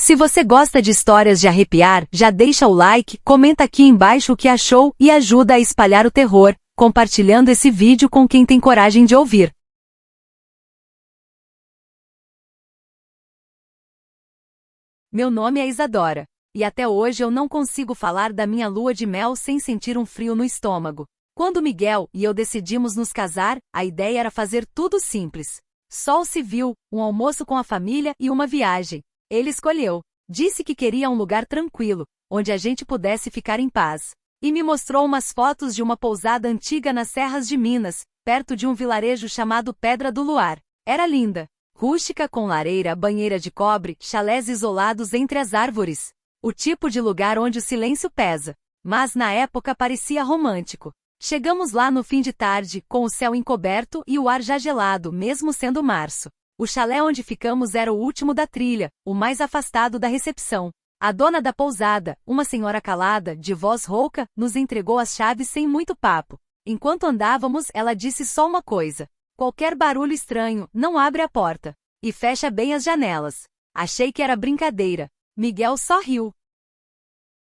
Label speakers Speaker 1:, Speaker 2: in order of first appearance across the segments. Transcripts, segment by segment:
Speaker 1: Se você gosta de histórias de arrepiar, já deixa o like, comenta aqui embaixo o que achou e ajuda a espalhar o terror, compartilhando esse vídeo com quem tem coragem de ouvir. Meu nome é Isadora, e até hoje eu não consigo falar da minha lua de mel sem sentir um frio no estômago. Quando Miguel e eu decidimos nos casar, a ideia era fazer tudo simples. Só o civil, um almoço com a família e uma viagem. Ele escolheu. Disse que queria um lugar tranquilo, onde a gente pudesse ficar em paz. E me mostrou umas fotos de uma pousada antiga nas serras de Minas, perto de um vilarejo chamado Pedra do Luar. Era linda. Rústica com lareira, banheira de cobre, chalés isolados entre as árvores. O tipo de lugar onde o silêncio pesa. Mas na época parecia romântico. Chegamos lá no fim de tarde, com o céu encoberto e o ar já gelado, mesmo sendo março. O chalé onde ficamos era o último da trilha, o mais afastado da recepção. A dona da pousada, uma senhora calada, de voz rouca, nos entregou as chaves sem muito papo. Enquanto andávamos, ela disse só uma coisa. Qualquer barulho estranho, não abre a porta. E fecha bem as janelas. Achei que era brincadeira. Miguel só riu.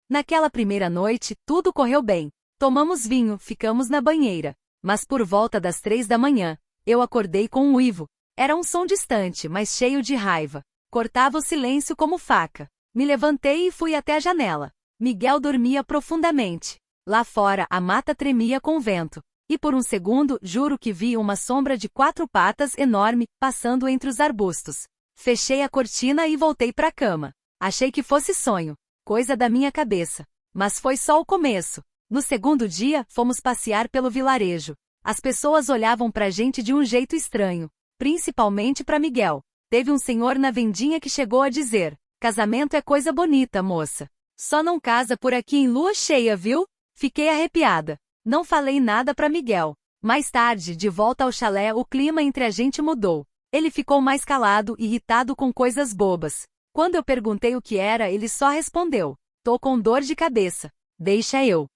Speaker 1: Naquela primeira noite, tudo correu bem. Tomamos vinho, ficamos na banheira. Mas por volta das 3 da manhã, eu acordei com um uivo. Era um som distante, mas cheio de raiva. Cortava o silêncio como faca. Me levantei e fui até a janela. Miguel dormia profundamente. Lá fora, a mata tremia com o vento. E por um segundo, juro que vi uma sombra de 4 patas enorme, passando entre os arbustos. Fechei a cortina e voltei para a cama. Achei que fosse sonho. Coisa da minha cabeça. Mas foi só o começo. No segundo dia, fomos passear pelo vilarejo. As pessoas olhavam pra gente de um jeito estranho. Principalmente para Miguel. Teve um senhor na vendinha que chegou a dizer: casamento é coisa bonita, moça. Só não casa por aqui em lua cheia, viu? Fiquei arrepiada. Não falei nada para Miguel. Mais tarde, de volta ao chalé, o clima entre a gente mudou. Ele ficou mais calado, irritado com coisas bobas. Quando eu perguntei o que era, ele só respondeu: tô com dor de cabeça. Deixa eu.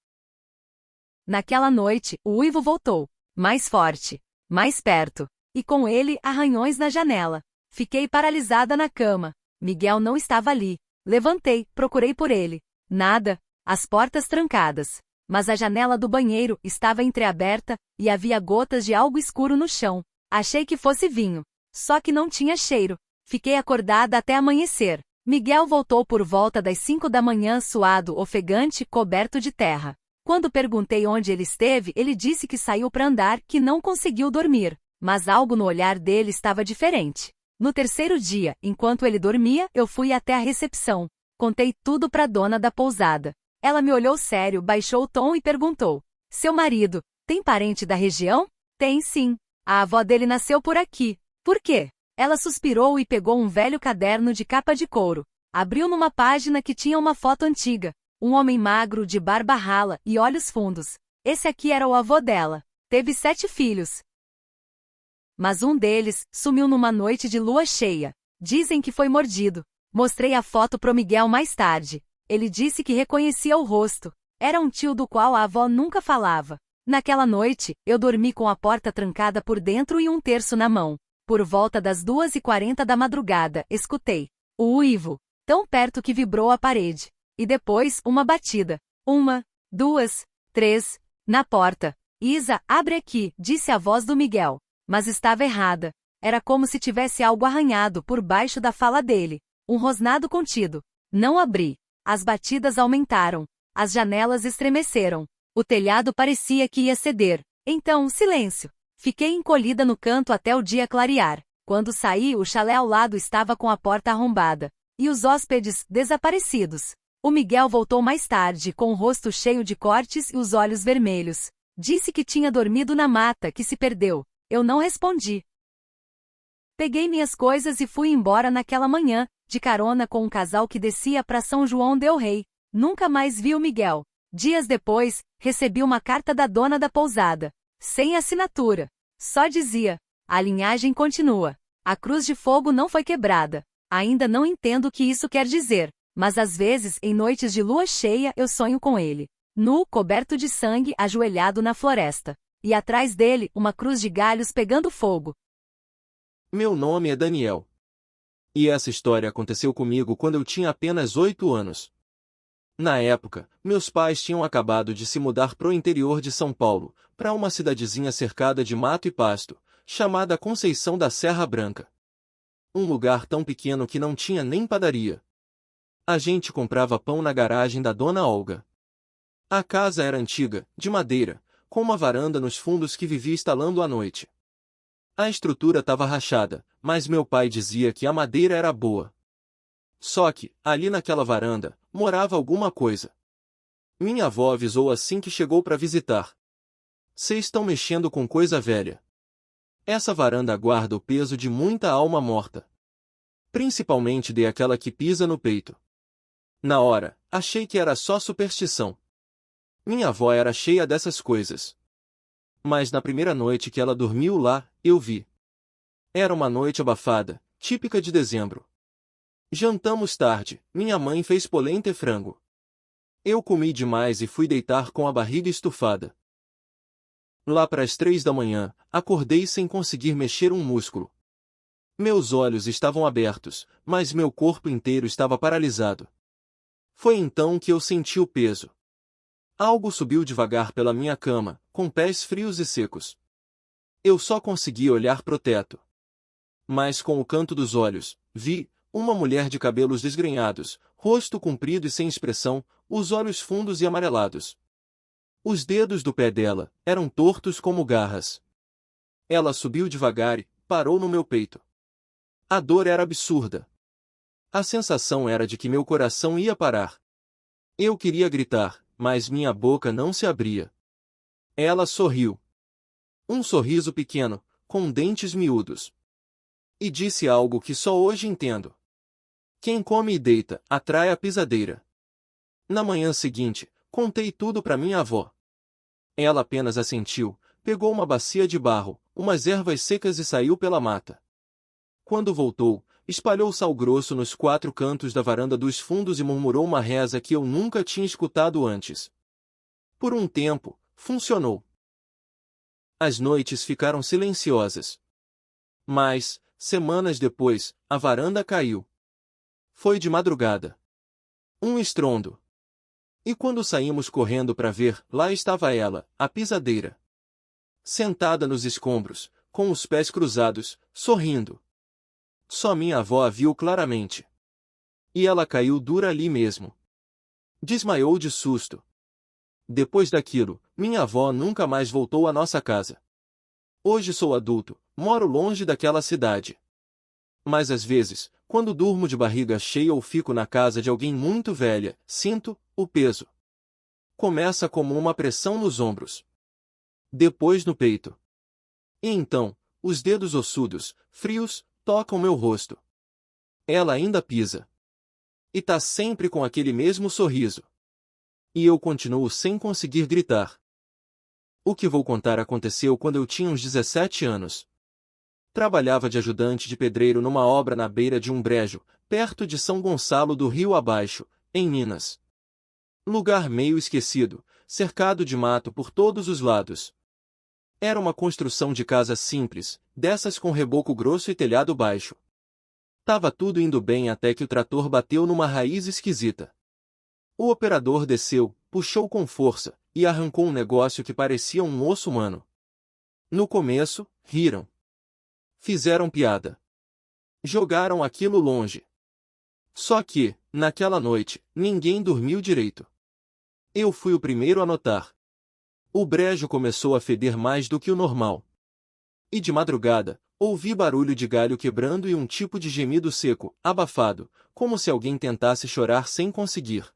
Speaker 1: Naquela noite, o uivo voltou. Mais forte. Mais perto. E com ele, arranhões na janela. Fiquei paralisada na cama. Miguel não estava ali. Levantei, procurei por ele. Nada. As portas trancadas. Mas a janela do banheiro estava entreaberta, e havia gotas de algo escuro no chão. Achei que fosse vinho. Só que não tinha cheiro. Fiquei acordada até amanhecer. Miguel voltou por volta das 5 da manhã, suado, ofegante, coberto de terra. Quando perguntei onde ele esteve, ele disse que saiu para andar, que não conseguiu dormir. Mas algo no olhar dele estava diferente. No terceiro dia, enquanto ele dormia, eu fui até a recepção. Contei tudo para a dona da pousada. Ela me olhou sério, baixou o tom e perguntou: seu marido, tem parente da região? Tem sim. A avó dele nasceu por aqui. Por quê? Ela suspirou e pegou um velho caderno de capa de couro. Abriu numa página que tinha uma foto antiga. Um homem magro, de barba rala e olhos fundos. Esse aqui era o avô dela. Teve 7 filhos. Mas um deles sumiu numa noite de lua cheia. Dizem que foi mordido. Mostrei a foto pro Miguel mais tarde. Ele disse que reconhecia o rosto. Era um tio do qual a avó nunca falava. Naquela noite, eu dormi com a porta trancada por dentro e um terço na mão. Por volta das 2h40 da madrugada, escutei o uivo, tão perto que vibrou a parede. E depois, uma batida. 1, 2, 3, na porta. Isa, abre aqui, disse a voz do Miguel. Mas estava errada. Era como se tivesse algo arranhado por baixo da fala dele. Um rosnado contido. Não abri. As batidas aumentaram. As janelas estremeceram. O telhado parecia que ia ceder. Então, silêncio. Fiquei encolhida no canto até o dia clarear. Quando saí, o chalé ao lado estava com a porta arrombada. E os hóspedes, desaparecidos. O Miguel voltou mais tarde, com o rosto cheio de cortes e os olhos vermelhos. Disse que tinha dormido na mata, que se perdeu. Eu não respondi. Peguei minhas coisas e fui embora naquela manhã, de carona com um casal que descia para São João del Rei. Nunca mais vi o Miguel. Dias depois, recebi uma carta da dona da pousada. Sem assinatura. Só dizia: a linhagem continua. A cruz de fogo não foi quebrada. Ainda não entendo o que isso quer dizer. Mas às vezes, em noites de lua cheia, eu sonho com ele. Nu, coberto de sangue, ajoelhado na floresta. E atrás dele, uma cruz de galhos pegando fogo.
Speaker 2: Meu nome é Daniel. E essa história aconteceu comigo quando eu tinha apenas 8 anos. Na época, meus pais tinham acabado de se mudar pro interior de São Paulo, para uma cidadezinha cercada de mato e pasto, chamada Conceição da Serra Branca. Um lugar tão pequeno que não tinha nem padaria. A gente comprava pão na garagem da Dona Olga. A casa era antiga, de madeira, com uma varanda nos fundos que vivia instalando à noite. A estrutura estava rachada, mas meu pai dizia que a madeira era boa. Só que, ali naquela varanda, morava alguma coisa. Minha avó avisou assim que chegou para visitar. "Cês estão mexendo com coisa velha. Essa varanda guarda o peso de muita alma morta. Principalmente de aquela que pisa no peito." Na hora, achei que era só superstição. Minha avó era cheia dessas coisas. Mas na primeira noite que ela dormiu lá, eu vi. Era uma noite abafada, típica de dezembro. Jantamos tarde, minha mãe fez polenta e frango. Eu comi demais e fui deitar com a barriga estufada. Lá para as 3 da manhã, acordei sem conseguir mexer um músculo. Meus olhos estavam abertos, mas meu corpo inteiro estava paralisado. Foi então que eu senti o peso. Algo subiu devagar pela minha cama, com pés frios e secos. Eu só conseguia olhar pro teto. Mas com o canto dos olhos, vi uma mulher de cabelos desgrenhados, rosto comprido e sem expressão, os olhos fundos e amarelados. Os dedos do pé dela eram tortos como garras. Ela subiu devagar e parou no meu peito. A dor era absurda. A sensação era de que meu coração ia parar. Eu queria gritar, mas minha boca não se abria. Ela sorriu. Um sorriso pequeno, com dentes miúdos. E disse algo que só hoje entendo. Quem come e deita, atrai a pisadeira. Na manhã seguinte, contei tudo para minha avó. Ela apenas assentiu, pegou uma bacia de barro, umas ervas secas e saiu pela mata. Quando voltou, espalhou sal grosso nos 4 cantos da varanda dos fundos e murmurou uma reza que eu nunca tinha escutado antes. Por um tempo, funcionou. As noites ficaram silenciosas. Mas, semanas depois, a varanda caiu. Foi de madrugada. Um estrondo. E quando saímos correndo para ver, lá estava ela, a pisadeira. Sentada nos escombros, com os pés cruzados, sorrindo. Só minha avó a viu claramente. E ela caiu dura ali mesmo. Desmaiou de susto. Depois daquilo, minha avó nunca mais voltou à nossa casa. Hoje sou adulto, moro longe daquela cidade. Mas às vezes, quando durmo de barriga cheia ou fico na casa de alguém muito velha, sinto o peso. Começa como uma pressão nos ombros. Depois no peito. E então, os dedos ossudos, frios, tocam meu rosto. Ela ainda pisa. E tá sempre com aquele mesmo sorriso. E eu continuo sem conseguir gritar. O que vou contar aconteceu quando eu tinha uns 17 anos. Trabalhava de ajudante de pedreiro numa obra na beira de um brejo, perto de São Gonçalo do Rio Abaixo, em Minas. Lugar meio esquecido, cercado de mato por todos os lados. Era uma construção de casa simples, dessas com reboco grosso e telhado baixo. Tava tudo indo bem até que o trator bateu numa raiz esquisita. O operador desceu, puxou com força, e arrancou um negócio que parecia um osso humano. No começo, riram. Fizeram piada. Jogaram aquilo longe. Só que, naquela noite, ninguém dormiu direito. Eu fui o primeiro a notar. O brejo começou a feder mais do que o normal. E de madrugada, ouvi barulho de galho quebrando e um tipo de gemido seco, abafado, como se alguém tentasse chorar sem conseguir.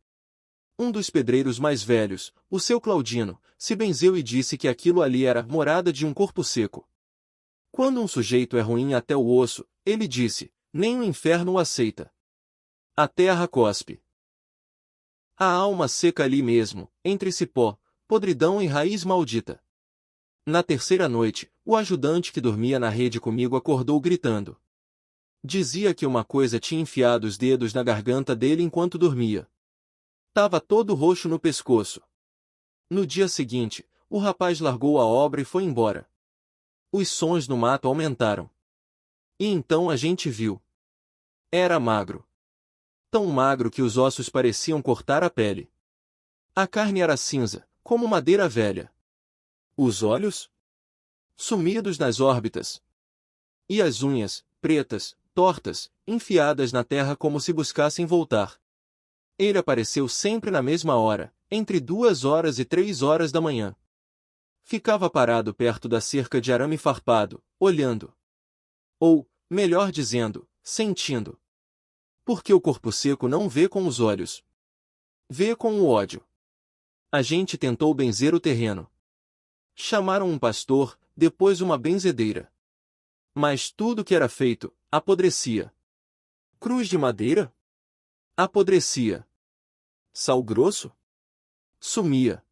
Speaker 2: Um dos pedreiros mais velhos, o seu Claudino, se benzeu e disse que aquilo ali era morada de um corpo seco. Quando um sujeito é ruim até o osso, ele disse, nem o inferno o aceita. A terra cospe. A alma seca ali mesmo, entre cipó, podridão e raiz maldita. Na terceira noite, o ajudante que dormia na rede comigo acordou gritando. Dizia que uma coisa tinha enfiado os dedos na garganta dele enquanto dormia. Tava todo roxo no pescoço. No dia seguinte, o rapaz largou a obra e foi embora. Os sons no mato aumentaram. E então a gente viu. Era magro. Tão magro que os ossos pareciam cortar a pele. A carne era cinza, como madeira velha. Os olhos? Sumidos nas órbitas. E as unhas, pretas, tortas, enfiadas na terra como se buscassem voltar. Ele apareceu sempre na mesma hora, entre 2 horas e 3 horas da manhã. Ficava parado perto da cerca de arame farpado, olhando. Ou, melhor dizendo, sentindo. Porque o corpo seco não vê com os olhos. Vê com o ódio. A gente tentou benzer o terreno. Chamaram um pastor, depois uma benzedeira. Mas tudo que era feito, apodrecia. Cruz de madeira? Apodrecia. Sal grosso? Sumia.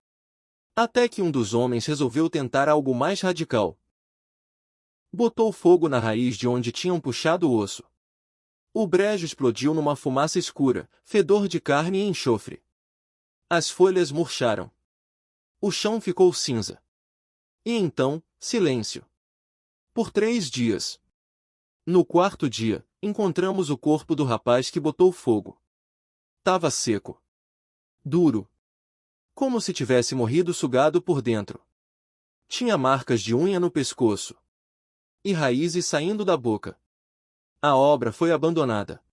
Speaker 2: Até que um dos homens resolveu tentar algo mais radical. Botou fogo na raiz de onde tinham puxado o osso. O brejo explodiu numa fumaça escura, fedor de carne e enxofre. As folhas murcharam. O chão ficou cinza. E então, silêncio. Por 3 dias. No 4º dia, encontramos o corpo do rapaz que botou fogo. Tava seco. Duro. Como se tivesse morrido sugado por dentro. Tinha marcas de unha no pescoço. E raízes saindo da boca. A obra foi abandonada.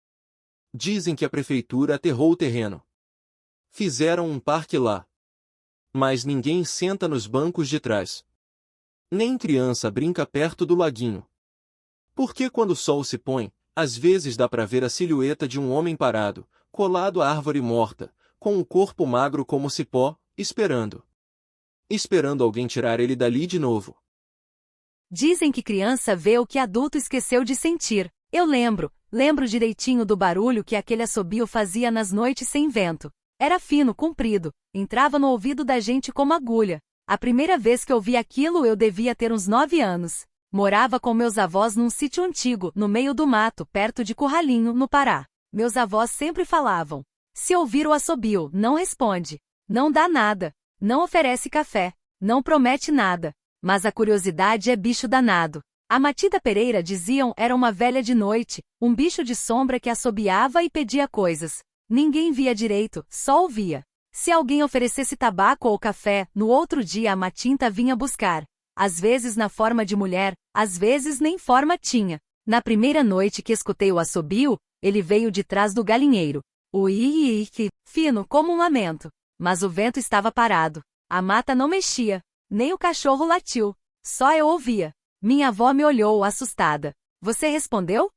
Speaker 2: Dizem que a prefeitura aterrou o terreno. Fizeram um parque lá. Mas ninguém senta nos bancos de trás. Nem criança brinca perto do laguinho. Porque quando o sol se põe, às vezes dá para ver a silhueta de um homem parado, colado à árvore morta, com o corpo magro como cipó, esperando. Esperando alguém tirar ele dali de novo.
Speaker 1: Dizem que criança vê o que adulto esqueceu de sentir. Eu lembro direitinho do barulho que aquele assobio fazia nas noites sem vento. Era fino, comprido, entrava no ouvido da gente como agulha. A primeira vez que eu vi aquilo eu devia ter uns 9 anos. Morava com meus avós num sítio antigo, no meio do mato, perto de Curralinho, no Pará. Meus avós sempre falavam: se ouvir o assobio, não responde. Não dá nada. Não oferece café. Não promete nada. Mas a curiosidade é bicho danado. A Matilda Pereira diziam era uma velha de noite, um bicho de sombra que assobiava e pedia coisas. Ninguém via direito, só ouvia. Se alguém oferecesse tabaco ou café, no outro dia a Matinta vinha buscar. Às vezes na forma de mulher, às vezes nem forma tinha. Na primeira noite que escutei o assobio, ele veio de trás do galinheiro. O iique, fino como um lamento. Mas o vento estava parado. A mata não mexia. Nem o cachorro latiu. Só eu ouvia. Minha avó me olhou assustada. Você respondeu?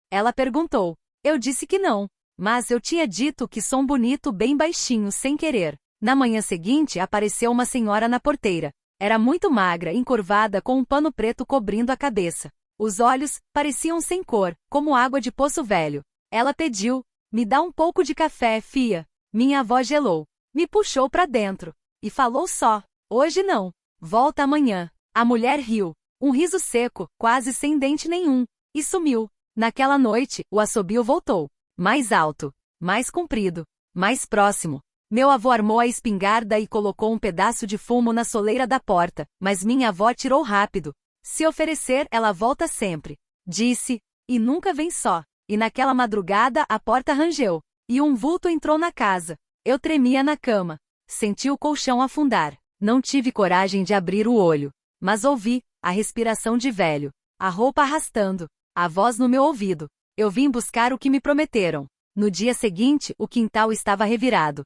Speaker 1: Ela perguntou. Eu disse que não. Mas eu tinha dito que som bonito bem baixinho sem querer. Na manhã seguinte apareceu uma senhora na porteira. Era muito magra, encurvada com um pano preto cobrindo a cabeça. Os olhos pareciam sem cor, como água de poço velho. Ela pediu: me dá um pouco de café, fia. Minha avó gelou. Me puxou para dentro. E falou só: hoje não. Volta amanhã. A mulher riu. Um riso seco, quase sem dente nenhum. E sumiu. Naquela noite, o assobio voltou. Mais alto, mais comprido, mais próximo. Meu avô armou a espingarda e colocou um pedaço de fumo na soleira da porta, mas minha avó tirou rápido. Se oferecer, ela volta sempre. Disse, e nunca vem só. E naquela madrugada a porta rangeu. E um vulto entrou na casa. Eu tremia na cama. Senti o colchão afundar. Não tive coragem de abrir o olho. Mas ouvi a respiração de velho. A roupa arrastando. A voz no meu ouvido. Eu vim buscar o que me prometeram. No dia seguinte, o quintal estava revirado.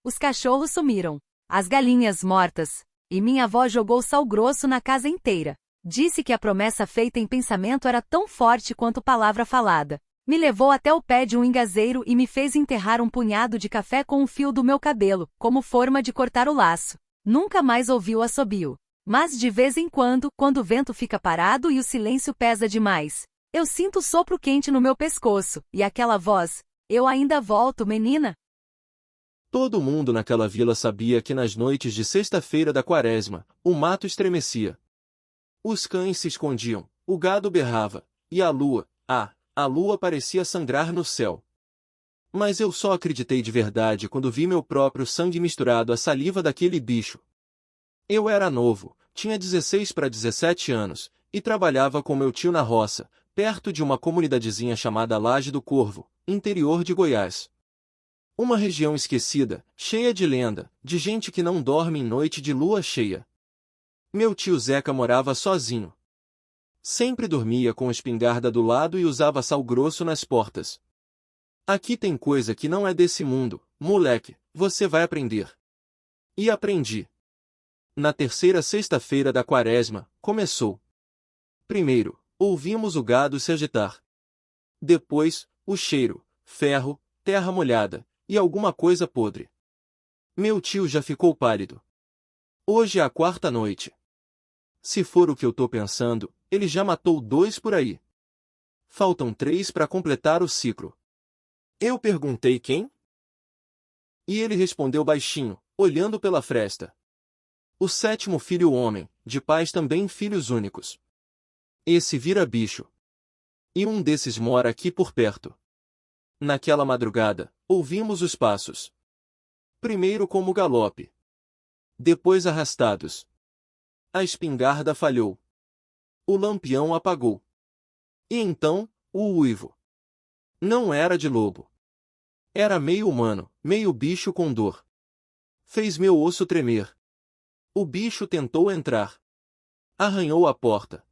Speaker 1: Os cachorros sumiram. As galinhas mortas. E minha avó jogou sal grosso na casa inteira. Disse que a promessa feita em pensamento era tão forte quanto palavra falada. Me levou até o pé de um ingazeiro e me fez enterrar um punhado de café com um fio do meu cabelo, como forma de cortar o laço. Nunca mais ouvi o assobio. Mas de vez em quando o vento fica parado e o silêncio pesa demais, eu sinto o sopro quente no meu pescoço, e aquela voz: eu ainda volto, menina.
Speaker 2: Todo mundo naquela vila sabia que nas noites de sexta-feira da quaresma, o mato estremecia. Os cães se escondiam, o gado berrava, e a lua parecia sangrar no céu. Mas eu só acreditei de verdade quando vi meu próprio sangue misturado à saliva daquele bicho. Eu era novo, tinha 16 para 17 anos, e trabalhava com meu tio na roça, perto de uma comunidadezinha chamada Laje do Corvo, interior de Goiás. Uma região esquecida, cheia de lenda, de gente que não dorme em noite de lua cheia. Meu tio Zeca morava sozinho. Sempre dormia com espingarda do lado e usava sal grosso nas portas. Aqui tem coisa que não é desse mundo, moleque, você vai aprender. E aprendi. Na terceira sexta-feira da quaresma, começou. Primeiro, ouvimos o gado se agitar. Depois, o cheiro, ferro, terra molhada, e alguma coisa podre. Meu tio já ficou pálido. Hoje é a quarta noite. Se for o que eu tô pensando, ele já matou 2 por aí. Faltam 3 para completar o ciclo. Eu perguntei quem? E ele respondeu baixinho, olhando pela fresta. O 7º filho homem, de pais também filhos únicos. Esse vira bicho. E um desses mora aqui por perto. Naquela madrugada, ouvimos os passos. Primeiro como galope. Depois arrastados. A espingarda falhou. O lampião apagou. E então, o uivo. Não era de lobo. Era meio humano, meio bicho com dor. Fez meu osso tremer. O bicho tentou entrar. Arranhou a porta.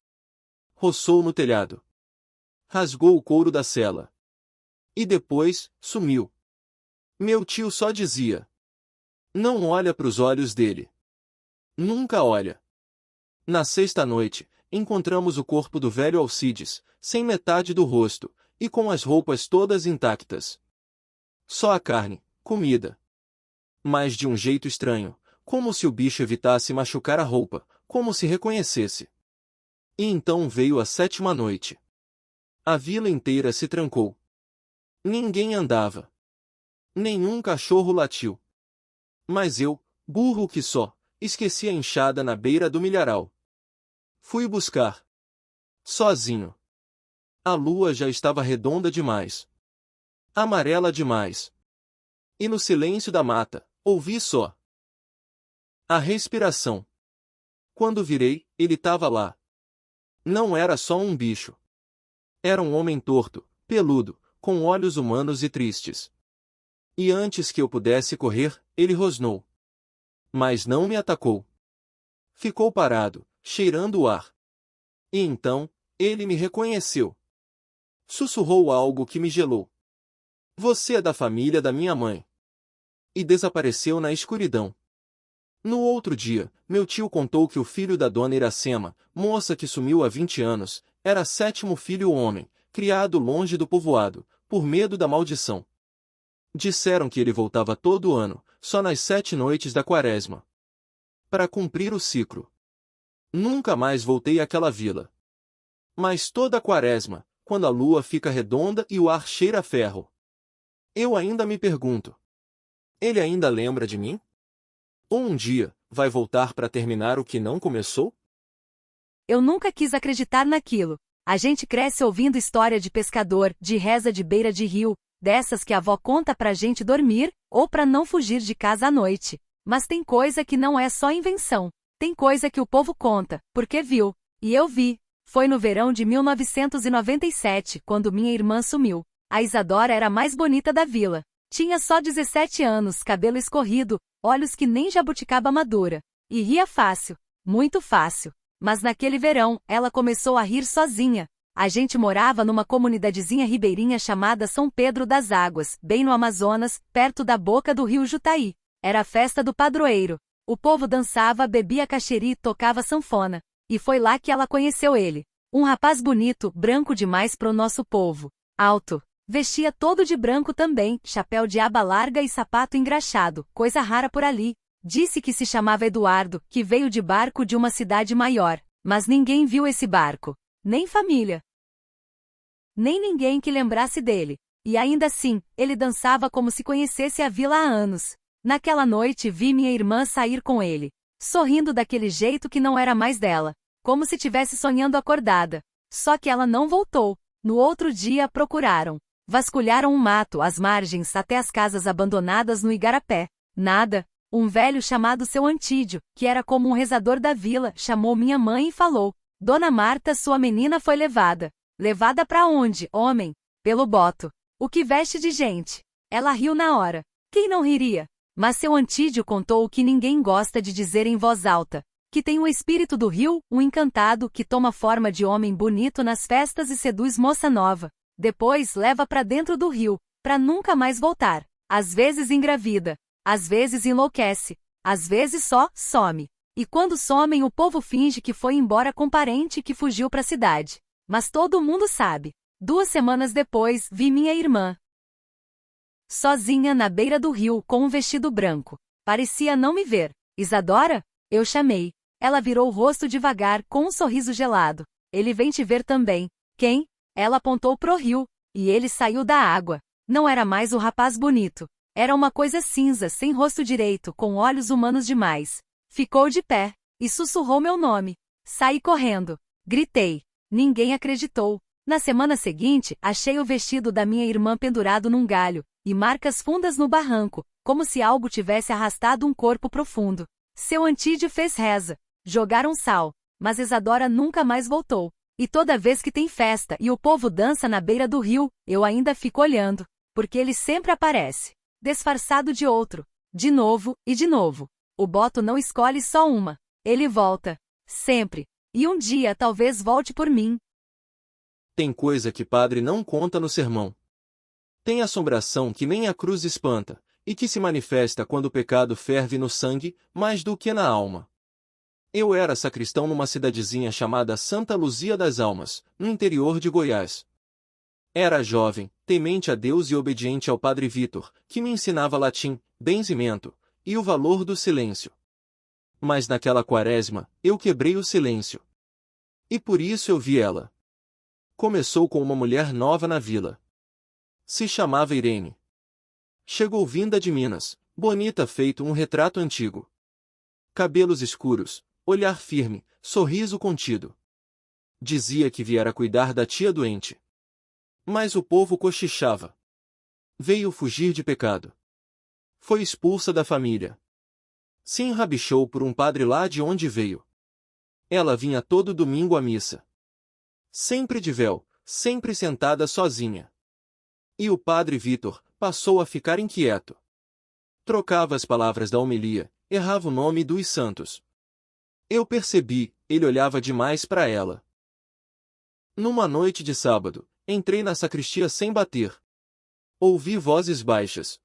Speaker 2: Roçou no telhado. Rasgou o couro da cela. E depois, sumiu. Meu tio só dizia: não olha para os olhos dele. Nunca olha. Na sexta noite, encontramos o corpo do velho Alcides, sem metade do rosto, e com as roupas todas intactas. Só a carne, comida. Mas de um jeito estranho, como se o bicho evitasse machucar a roupa, como se reconhecesse. E então veio a 7ª noite. A vila inteira se trancou. Ninguém andava. Nenhum cachorro latiu. Mas eu, burro que só, esqueci a enxada na beira do milharal. Fui buscar. Sozinho. A lua já estava redonda demais. Amarela demais. E no silêncio da mata, ouvi só a respiração. Quando virei, ele estava lá. Não era só um bicho. Era um homem torto, peludo, com olhos humanos e tristes. E antes que eu pudesse correr, ele rosnou. Mas não me atacou. Ficou parado, cheirando o ar. E então, ele me reconheceu. Sussurrou algo que me gelou. Você é da família da minha mãe. E desapareceu na escuridão. No outro dia, meu tio contou que o filho da dona Iracema, moça que sumiu há 20 anos, era 7º filho homem, criado longe do povoado, por medo da maldição. Disseram que ele voltava todo ano, só nas 7 noites da quaresma. Para cumprir o ciclo. Nunca mais voltei àquela vila. Mas toda quaresma, quando a lua fica redonda e o ar cheira a ferro. Eu ainda me pergunto. Ele ainda lembra de mim? Ou um dia, vai voltar para terminar o que não começou?
Speaker 1: Eu nunca quis acreditar naquilo. A gente cresce ouvindo história de pescador, de reza de beira de rio, dessas que a avó conta pra gente dormir, ou pra não fugir de casa à noite. Mas tem coisa que não é só invenção. Tem coisa que o povo conta, porque viu. E eu vi. Foi no verão de 1997, quando minha irmã sumiu. A Isadora era a mais bonita da vila. Tinha só 17 anos, cabelo escorrido, olhos que nem jabuticaba madura. E ria fácil. Muito fácil. Mas naquele verão, ela começou a rir sozinha. A gente morava numa comunidadezinha ribeirinha chamada São Pedro das Águas, bem no Amazonas, perto da boca do rio Jutaí. Era a festa do padroeiro. O povo dançava, bebia caxeri e tocava sanfona. E foi lá que ela conheceu ele. Um rapaz bonito, branco demais pro nosso povo. Alto. Vestia todo de branco também, chapéu de aba larga e sapato engraxado, coisa rara por ali. Disse que se chamava Eduardo, que veio de barco de uma cidade maior. Mas ninguém viu esse barco. Nem família. Nem ninguém que lembrasse dele. E ainda assim, ele dançava como se conhecesse a vila há anos. Naquela noite vi minha irmã sair com ele. Sorrindo daquele jeito que não era mais dela. Como se tivesse sonhando acordada. Só que ela não voltou. No outro dia procuraram. Vasculharam o mato, as margens até as casas abandonadas no igarapé. Nada. Um velho chamado seu Antídio, que era como um rezador da vila, chamou minha mãe e falou: Dona Marta, sua menina foi levada. Levada pra onde, homem? Pelo boto. O que veste de gente. Ela riu na hora. Quem não riria? Mas seu Antídio contou o que ninguém gosta de dizer em voz alta. Que tem um espírito do rio, um encantado que toma forma de homem bonito nas festas e seduz moça nova. Depois leva pra dentro do rio, pra nunca mais voltar. Às vezes engravida. Às vezes enlouquece. Às vezes só some. E quando somem o povo finge que foi embora com parente que fugiu pra cidade. Mas todo mundo sabe. 2 semanas depois, vi minha irmã sozinha na beira do rio com um vestido branco. Parecia não me ver. Isadora? Eu chamei. Ela virou o rosto devagar com um sorriso gelado. Ele vem te ver também. Quem? Ela apontou pro rio. E ele saiu da água. Não era mais o rapaz bonito. Era uma coisa cinza, sem rosto direito, com olhos humanos demais. Ficou de pé. E sussurrou meu nome. Saí correndo. Gritei. Ninguém acreditou. Na semana seguinte, achei o vestido da minha irmã pendurado num galho, e marcas fundas no barranco, como se algo tivesse arrastado um corpo profundo. Seu Antídio fez reza. Jogaram sal. Mas Isadora nunca mais voltou. E toda vez que tem festa e o povo dança na beira do rio, eu ainda fico olhando. Porque ele sempre aparece. Disfarçado de outro. De novo e de novo. O boto não escolhe só uma. Ele volta. Sempre. E um dia talvez volte por mim.
Speaker 2: Tem coisa que padre não conta no sermão. Tem assombração que nem a cruz espanta, e que se manifesta quando o pecado ferve no sangue, mais do que na alma. Eu era sacristão numa cidadezinha chamada Santa Luzia das Almas, no interior de Goiás. Era jovem, temente a Deus e obediente ao padre Vítor, que me ensinava latim, benzimento, e o valor do silêncio. Mas naquela quaresma, eu quebrei o silêncio. E por isso eu vi ela. Começou com uma mulher nova na vila. Se chamava Irene. Chegou vinda de Minas, bonita feito um retrato antigo. Cabelos escuros, olhar firme, sorriso contido. Dizia que viera cuidar da tia doente. Mas o povo cochichava. Veio fugir de pecado. Foi expulsa da família. Se enrabichou por um padre lá de onde veio. Ela vinha todo domingo à missa. Sempre de véu, sempre sentada sozinha. E o padre Vítor passou a ficar inquieto. Trocava as palavras da homilia, errava o nome dos santos. Eu percebi, ele olhava demais para ela. Numa noite de sábado, entrei na sacristia sem bater. Ouvi vozes baixas.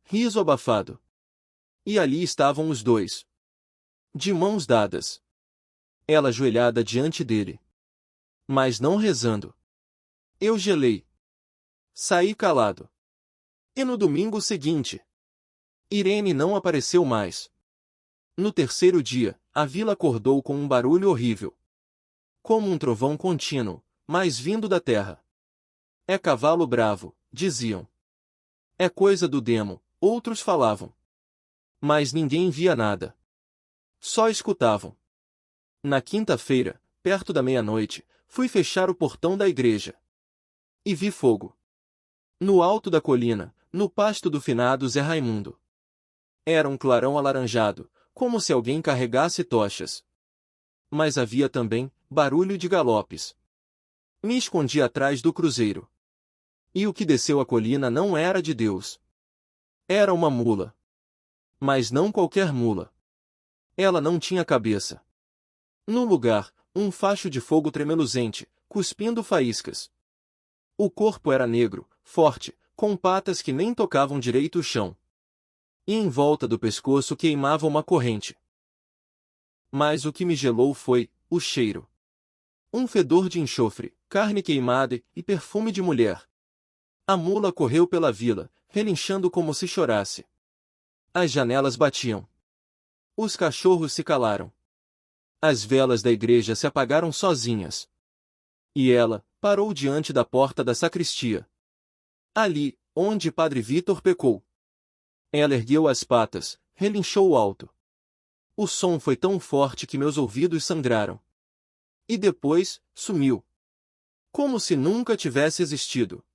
Speaker 2: Riso abafado. E ali estavam os dois. De mãos dadas. Ela ajoelhada diante dele. Mas não rezando. Eu gelei. Saí calado. E no domingo seguinte, Irene não apareceu mais. No terceiro dia, a vila acordou com um barulho horrível. Como um trovão contínuo, mas vindo da terra. É cavalo bravo, diziam. É coisa do demo, outros falavam. Mas ninguém via nada. Só escutavam. Na quinta-feira, perto da meia-noite, fui fechar o portão da igreja. E vi fogo. No alto da colina, no pasto do finado Zé Raimundo. Era um clarão alaranjado, como se alguém carregasse tochas. Mas havia também barulho de galopes. Me escondi atrás do cruzeiro. E o que desceu a colina não era de Deus. Era uma mula. Mas não qualquer mula. Ela não tinha cabeça. No lugar, um facho de fogo tremeluzente, cuspindo faíscas. O corpo era negro, forte, com patas que nem tocavam direito o chão. E em volta do pescoço queimava uma corrente. Mas o que me gelou foi o cheiro. Um fedor de enxofre, carne queimada e perfume de mulher. A mula correu pela vila, relinchando como se chorasse. As janelas batiam. Os cachorros se calaram. As velas da igreja se apagaram sozinhas. E ela parou diante da porta da sacristia. Ali, onde Padre Vítor pecou. Ela ergueu as patas, relinchou alto. O som foi tão forte que meus ouvidos sangraram. E depois, sumiu. Como se nunca tivesse existido.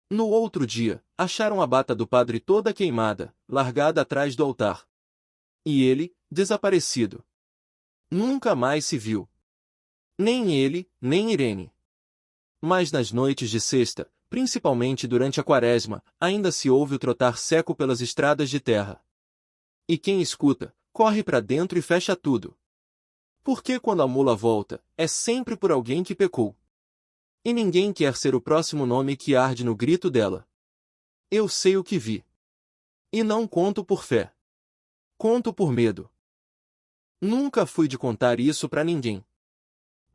Speaker 2: No outro dia, acharam a bata do padre toda queimada, largada atrás do altar. E ele, desaparecido. Nunca mais se viu. Nem ele, nem Irene. Mas nas noites de sexta, principalmente durante a quaresma, ainda se ouve o trotar seco pelas estradas de terra. E quem escuta, corre para dentro e fecha tudo. Porque quando a mula volta, é sempre por alguém que pecou. E ninguém quer ser o próximo nome que arde no grito dela. Eu sei o que vi. E não conto por fé. Conto por medo. Nunca fui de contar isso pra ninguém.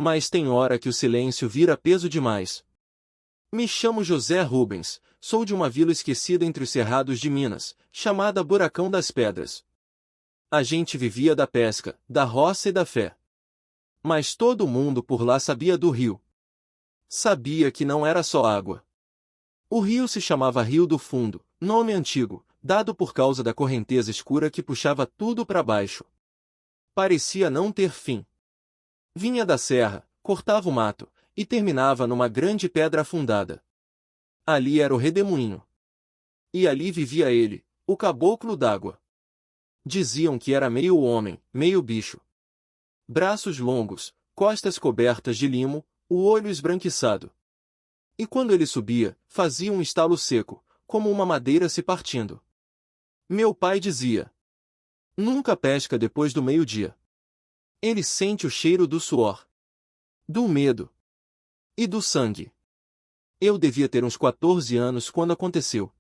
Speaker 2: Mas tem hora que o silêncio vira peso demais. Me chamo José Rubens, sou de uma vila esquecida entre os cerrados de Minas, chamada Buracão das Pedras. A gente vivia da pesca, da roça e da fé. Mas todo mundo por lá sabia do rio. Sabia que não era só água. O rio se chamava Rio do Fundo, nome antigo, dado por causa da correnteza escura que puxava tudo para baixo. Parecia não ter fim. Vinha da serra, cortava o mato, e terminava numa grande pedra afundada. Ali era o redemoinho. E ali vivia ele, o caboclo d'água. Diziam que era meio homem, meio bicho. Braços longos, costas cobertas de limo, o olho esbranquiçado. E quando ele subia, fazia um estalo seco, como uma madeira se partindo. Meu pai dizia: nunca pesca depois do meio-dia. Ele sente o cheiro do suor, do medo e do sangue. Eu devia ter uns 14 anos quando aconteceu.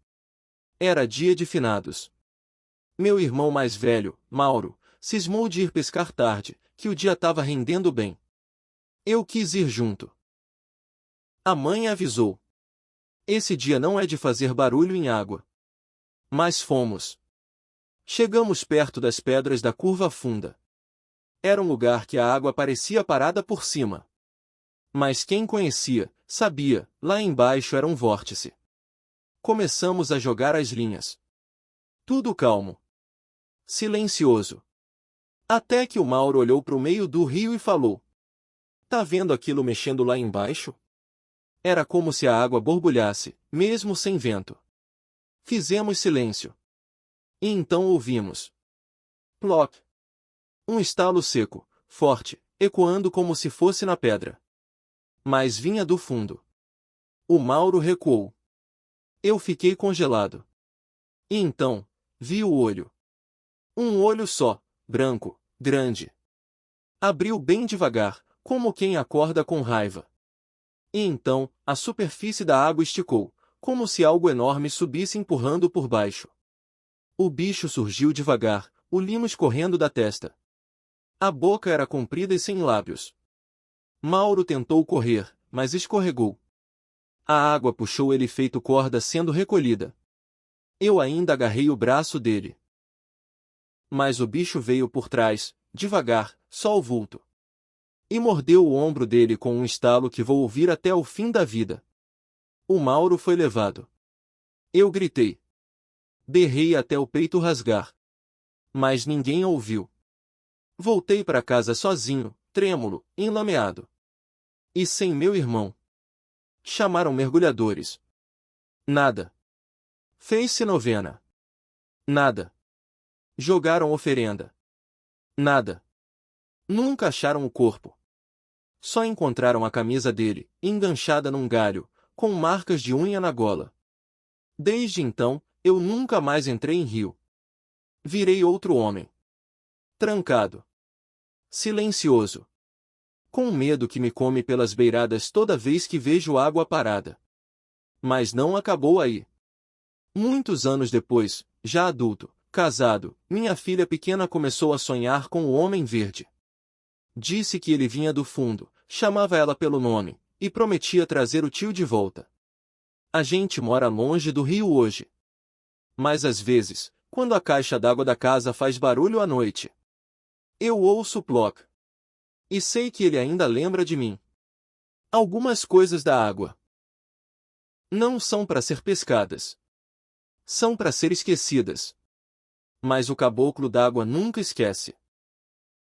Speaker 2: Era dia de finados. Meu irmão mais velho, Mauro, cismou de ir pescar tarde, que o dia estava rendendo bem. Eu quis ir junto. A mãe avisou: esse dia não é de fazer barulho em água. Mas fomos. Chegamos perto das pedras da curva funda. Era um lugar que a água parecia parada por cima. Mas quem conhecia, sabia, lá embaixo era um vórtice. Começamos a jogar as linhas. Tudo calmo. Silencioso. Até que o Mauro olhou para o meio do rio e falou: tá vendo aquilo mexendo lá embaixo? Era como se a água borbulhasse, mesmo sem vento. Fizemos silêncio. E então ouvimos. Plop. Um estalo seco, forte, ecoando como se fosse na pedra. Mas vinha do fundo. O Mauro recuou. Eu fiquei congelado. E então, vi o olho. Um olho só, branco, grande. Abriu bem devagar, como quem acorda com raiva. E então, a superfície da água esticou, como se algo enorme subisse empurrando por baixo. O bicho surgiu devagar, o limo escorrendo da testa. A boca era comprida e sem lábios. Mauro tentou correr, mas escorregou. A água puxou ele feito corda sendo recolhida. Eu ainda agarrei o braço dele. Mas o bicho veio por trás, devagar, só o vulto. E mordeu o ombro dele com um estalo que vou ouvir até o fim da vida. O Mauro foi levado. Eu gritei. Berrei até o peito rasgar. Mas ninguém ouviu. Voltei para casa sozinho, trêmulo, enlameado. E sem meu irmão. Chamaram mergulhadores. Nada. Fez-se novena. Nada. Jogaram oferenda. Nada. Nunca acharam o corpo. Só encontraram a camisa dele, enganchada num galho, com marcas de unha na gola. Desde então, eu nunca mais entrei em rio. Virei outro homem. Trancado. Silencioso. Com medo que me come pelas beiradas toda vez que vejo água parada. Mas não acabou aí. Muitos anos depois, já adulto, casado, minha filha pequena começou a sonhar com o Homem Verde. Disse que ele vinha do fundo, chamava ela pelo nome, e prometia trazer o tio de volta. A gente mora longe do rio hoje. Mas às vezes, quando a caixa d'água da casa faz barulho à noite, eu ouço ploc. E sei que ele ainda lembra de mim. Algumas coisas da água não são para ser pescadas. São para ser esquecidas. Mas o caboclo d'água nunca esquece.